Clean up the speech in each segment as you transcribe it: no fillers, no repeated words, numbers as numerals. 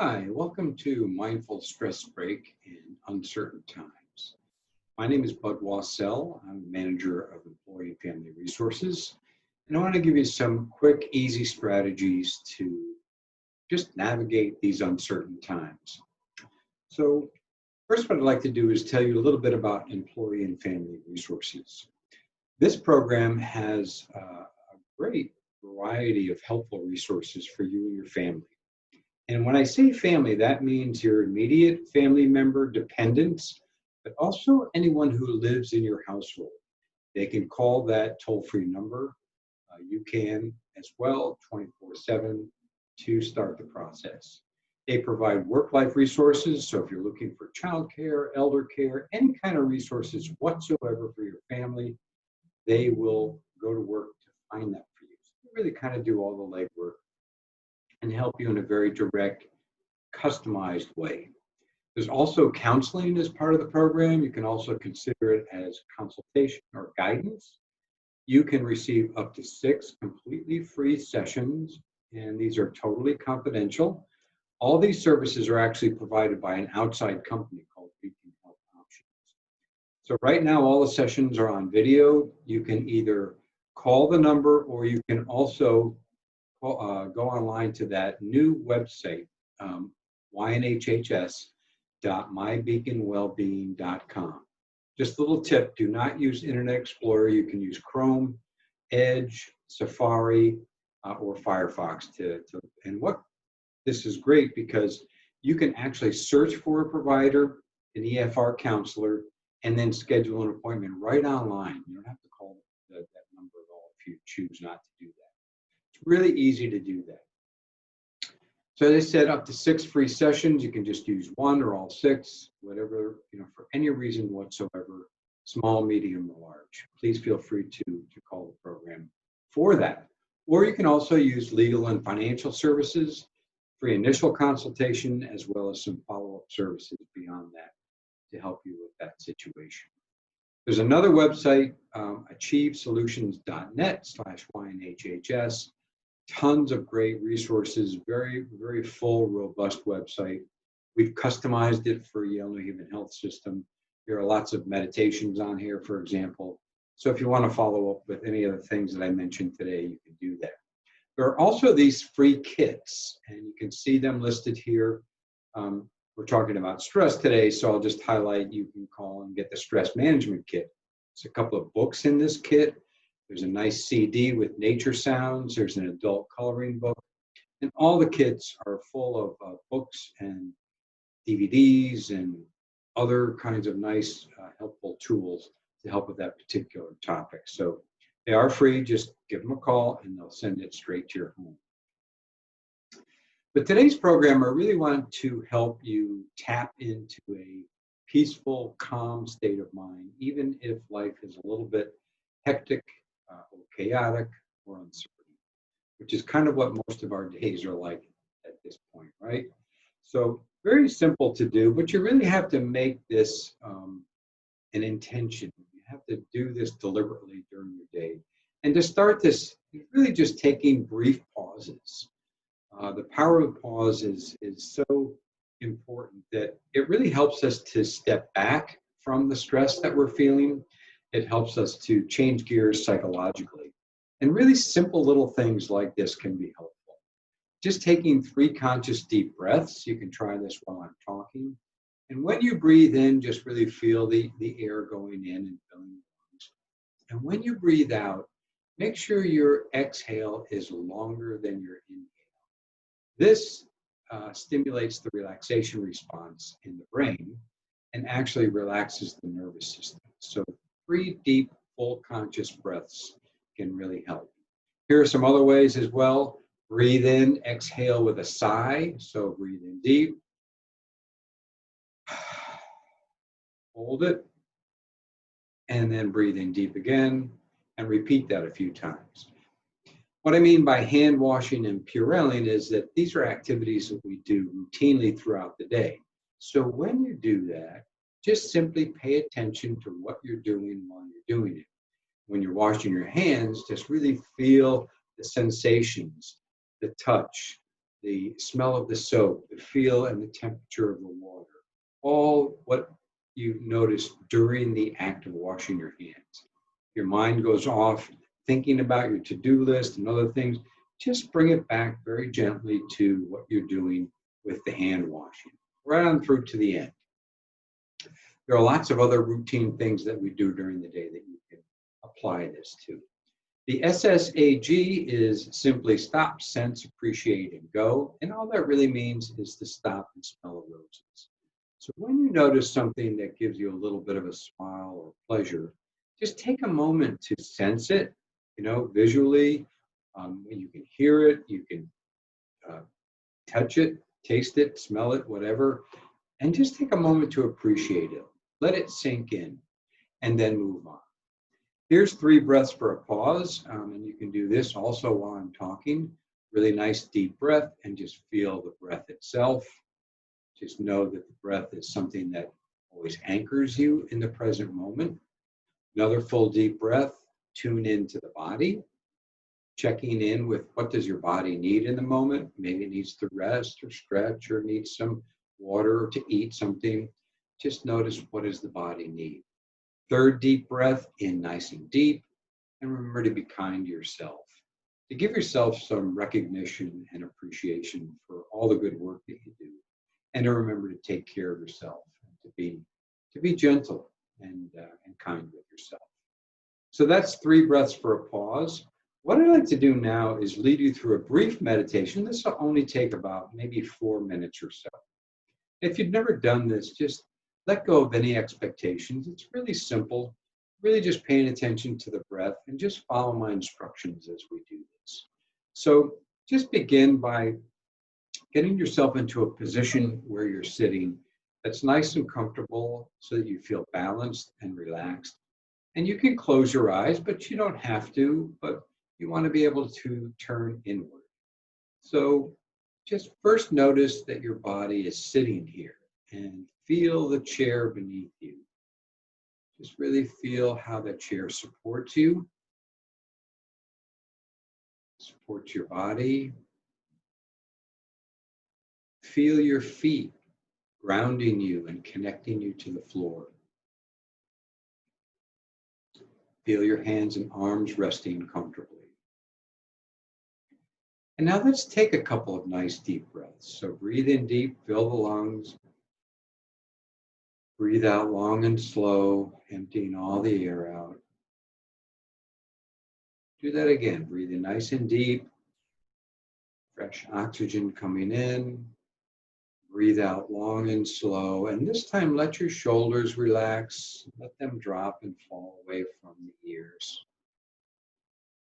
Hi, welcome to Mindful Stress Break in Uncertain Times. My name is Bud Wassell. I'm manager of Employee and Family Resources, and I want to give you some quick, easy strategies to just navigate these uncertain times. So, first, what I'd like to do is tell you a little bit about Employee and Family Resources. This program has a great variety of helpful resources for you and your family. And when I say family, that means your immediate family member, dependents, but also anyone who lives in your household. They can call that toll-free number. You can as well, 24/7, to start the process. They provide work-life resources, so if you're looking for childcare, elder care, any kind of resources whatsoever for your family, they will go to work to find that for you. So they really kind of do all the legwork and help you in a very direct, customized way. There's also counseling as part of the program. You can also consider it as consultation or guidance. You can receive up to 6 completely free sessions, and these are totally confidential. All these services are actually provided by an outside company called Beacon Health Options. So right now, all the sessions are on video. You can either call the number or you can also go online to that new website, YNHHS.mybeaconwellbeing.com. Just a little tip, do not use Internet Explorer. You can use Chrome, Edge, Safari, or Firefox. And what this is great because you can actually search for a provider, an EFR counselor, and then schedule an appointment right online. You don't have to call that number at all if you choose not to do that. It's really easy to do that. So they said up to 6 free sessions. You can just use one or all 6, whatever, for any reason whatsoever, small, medium, or large. Please feel free to call the program for that. Or you can also use legal and financial services, free initial consultation, as well as some follow-up services beyond that to help you with that situation. There's another website, achievesolutions.net/YNHHS. Tons of great resources, very, very full, robust website. We've customized it for Yale New Haven Health System. There are lots of meditations on here, for example. So if you want to follow up with any of the things that I mentioned today, you can do that. There are also these free kits, and you can see them listed here. We're talking about stress today, so I'll just highlight you can call and get the stress management kit. There's a couple of books in this kit. There's a nice CD with nature sounds. There's an adult coloring book. And all the kits are full of books and DVDs and other kinds of nice, helpful tools to help with that particular topic. So they are free. Just give them a call and they'll send it straight to your home. But today's program, I really want to help you tap into a peaceful, calm state of mind, even if life is a little bit hectic, or chaotic, or uncertain, which is kind of what most of our days are like at this point, right? So very simple to do, but you really have to make this an intention. You have to do this deliberately during your day. And to start this, you're really just taking brief pauses. The power of pause is so important that it really helps us to step back from the stress that we're feeling. It helps us to change gears psychologically. And really simple little things like this can be helpful. Just taking 3 conscious deep breaths. You can try this while I'm talking. And when you breathe in, just really feel the air going in and filling your lungs. And when you breathe out, make sure your exhale is longer than your inhale. This stimulates the relaxation response in the brain and actually relaxes the nervous system. So 3 deep, full conscious breaths can really help. Here are some other ways as well. Breathe in, exhale with a sigh. So breathe in deep. Hold it. And then breathe in deep again. And repeat that a few times. What I mean by hand washing and Purelling is that these are activities that we do routinely throughout the day. So when you do that, just simply pay attention to what you're doing while you're doing it. When you're washing your hands, just really feel the sensations, the touch, the smell of the soap, the feel and the temperature of the water, all what you notice during the act of washing your hands. Your mind goes off thinking about your to-do list and other things. Just bring it back very gently to what you're doing with the hand washing, right on through to the end. There are lots of other routine things that we do during the day that you can apply this to. The SSAG is simply stop, sense, appreciate, and go. And all that really means is to stop and smell the roses. So when you notice something that gives you a little bit of a smile or pleasure, just take a moment to sense it, visually. You can hear it, you can touch it, taste it, smell it, whatever. And just take a moment to appreciate it. Let it sink in and then move on. Here's 3 breaths for a pause. And you can do this also while I'm talking. Really nice deep breath and just feel the breath itself. Just know that the breath is something that always anchors you in the present moment. Another full deep breath. Tune into the body. Checking in with what does your body need in the moment. Maybe it needs to rest or stretch or needs some water or to eat something. Just notice what does the body need. 3rd deep breath in nice and deep. And remember to be kind to yourself. To give yourself some recognition and appreciation for all the good work that you do. And to remember to take care of yourself. To be gentle and kind with yourself. So that's 3 breaths for a pause. What I'd like to do now is lead you through a brief meditation. This will only take about maybe 4 minutes or so. If you've never done this, just let go of any expectations. It's really simple, really just paying attention to the breath and just follow my instructions as we do this. So just begin by getting yourself into a position where you're sitting that's nice and comfortable so that you feel balanced and relaxed. And you can close your eyes, but you don't have to, but you want to be able to turn inward. So just first notice that your body is sitting here and feel the chair beneath you. Just really feel how the chair supports you, supports your body. Feel your feet grounding you and connecting you to the floor. Feel your hands and arms resting comfortably. And now let's take a couple of nice deep breaths. So breathe in deep, fill the lungs. Breathe out long and slow, emptying all the air out. Do that again. Breathe in nice and deep. Fresh oxygen coming in. Breathe out long and slow. And this time, let your shoulders relax. Let them drop and fall away from the ears.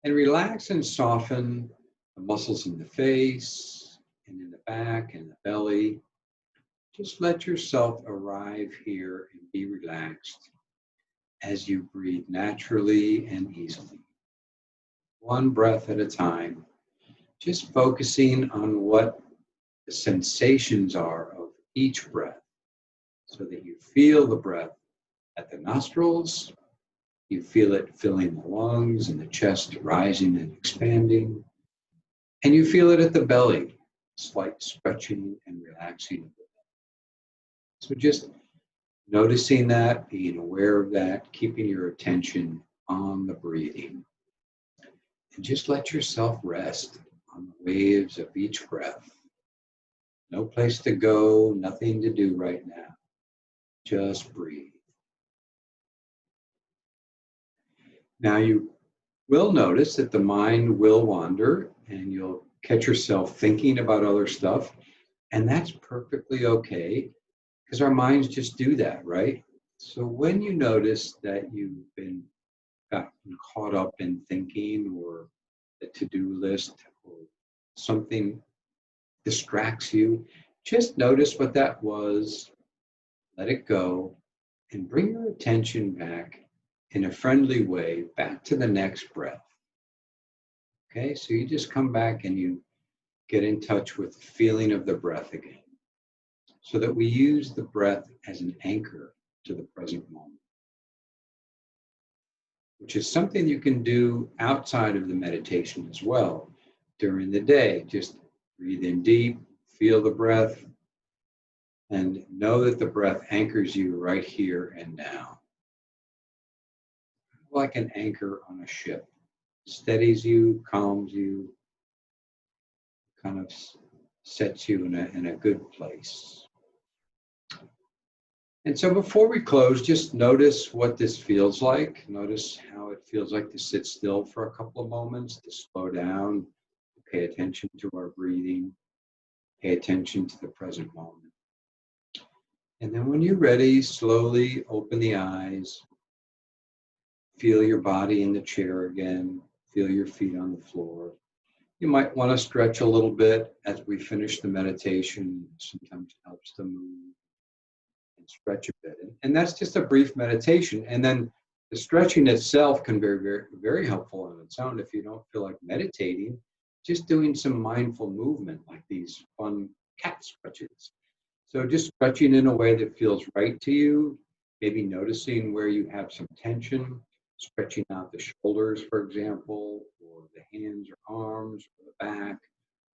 And relax and soften the muscles in the face and in the back and the belly. Just let yourself arrive here and be relaxed as you breathe naturally and easily. One breath at a time, just focusing on what the sensations are of each breath so that you feel the breath at the nostrils, you feel it filling the lungs and the chest rising and expanding, and you feel it at the belly, slight stretching and relaxing of the belly. So just noticing that, being aware of that, keeping your attention on the breathing. And just let yourself rest on the waves of each breath. No place to go, nothing to do right now. Just breathe. Now you will notice that the mind will wander and you'll catch yourself thinking about other stuff. And that's perfectly okay because our minds just do that, right? So when you notice that you've gotten caught up in thinking or the to-do list or something distracts you, just notice what that was, let it go, and bring your attention back in a friendly way back to the next breath. Okay, so you just come back and you get in touch with the feeling of the breath again, so that we use the breath as an anchor to the present moment, which is something you can do outside of the meditation as well during the day. Just Breathe in deep, feel the breath, and know that the breath anchors you right here and now. Like an anchor on a ship. Steadies you, calms you, kind of sets you in a good place. And so before we close, just notice what this feels like. Notice how it feels like to sit still for a couple of moments, to slow down, to pay attention to our breathing, pay attention to the present moment. And then when you're ready, slowly open the eyes. Feel your body in the chair again. Feel your feet on the floor. You might want to stretch a little bit as we finish the meditation. Sometimes it helps to move and stretch a bit. And that's just a brief meditation. And then the stretching itself can be very, very, very helpful on its own. If you don't feel like meditating, just doing some mindful movement like these fun cat stretches. So just stretching in a way that feels right to you, maybe noticing where you have some tension, stretching out the shoulders, for example, or the hands or arms or the back,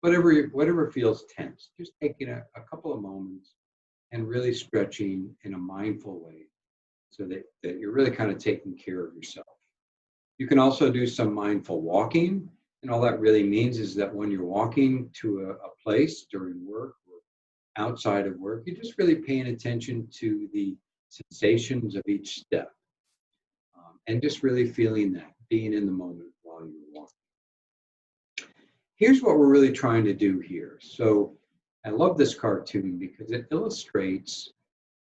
whatever feels tense. Just taking a couple of moments and really stretching in a mindful way so that you're really kind of taking care of yourself. You can also do some mindful walking. And all that really means is that when you're walking to a place during work or outside of work, you're just really paying attention to the sensations of each step. And just really feeling that, being in the moment while you're walking. Here's what we're really trying to do here. So I love this cartoon because it illustrates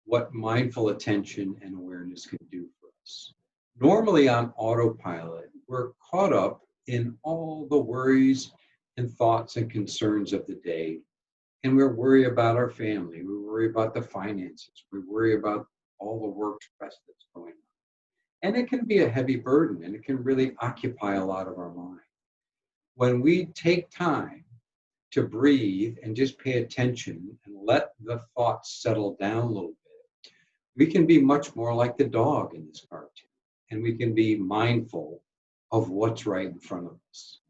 what mindful attention and awareness can do for us. Normally on autopilot, we're caught up in all the worries and thoughts and concerns of the day. And we worry about our family. We worry about the finances. We worry about all the work stress that's going on. And it can be a heavy burden, and it can really occupy a lot of our mind. When we take time to breathe and just pay attention and let the thoughts settle down a little bit, we can be much more like the dog in this cartoon. And we can be mindful of what's right in front of us.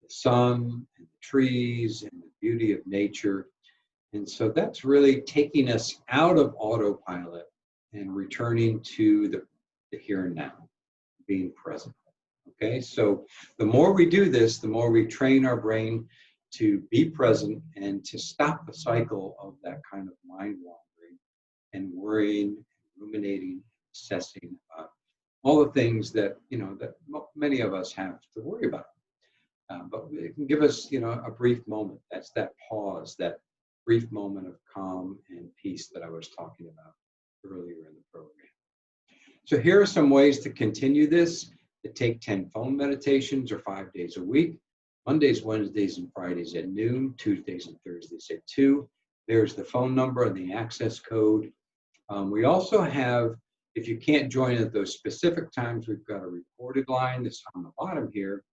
The sun and the trees and the beauty of nature. And so that's really taking us out of autopilot and returning to the here and now, being present. Okay, so the more we do this, the more we train our brain to be present and to stop the cycle of that kind of mind wandering and worrying, ruminating, obsessing about all the things that that many of us have to worry about. But it can give us a brief moment. That's that pause, that brief moment of calm and peace that I was talking about earlier in the program. So here are some ways to continue this. To take 10 phone meditations or 5 days a week, Mondays, Wednesdays, and Fridays at noon, Tuesdays and Thursdays at 2. There's the phone number and the access code. We also have, if you can't join at those specific times, we've got a recorded line that's on the bottom here,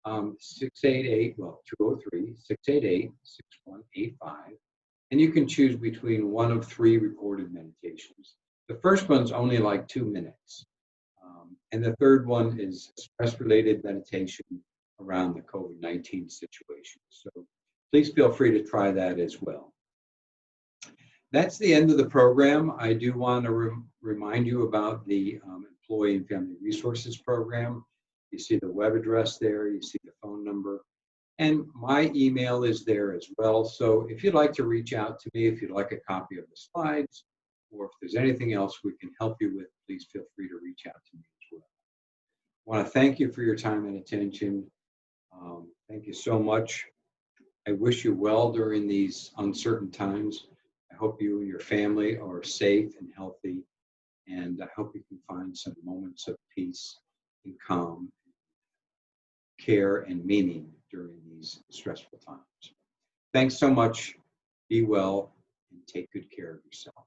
203-688-6185. And you can choose between one of 3 recorded meditations. The first one's only like 2 minutes. And the third one is stress-related meditation around the COVID-19 situation. So please feel free to try that as well. That's the end of the program. I do want to remind you about the Employee and Family Resources Program. You see the web address there, you see the phone number, and my email is there as well. So if you'd like to reach out to me, if you'd like a copy of the slides, or if there's anything else we can help you with, please feel free to reach out to me as well. I want to thank you for your time and attention. Thank you so much. I wish you well during these uncertain times. I hope you and your family are safe and healthy, and I hope you can find some moments of peace and calm, care, and meaning during these stressful times. Thanks so much. Be well and take good care of yourself.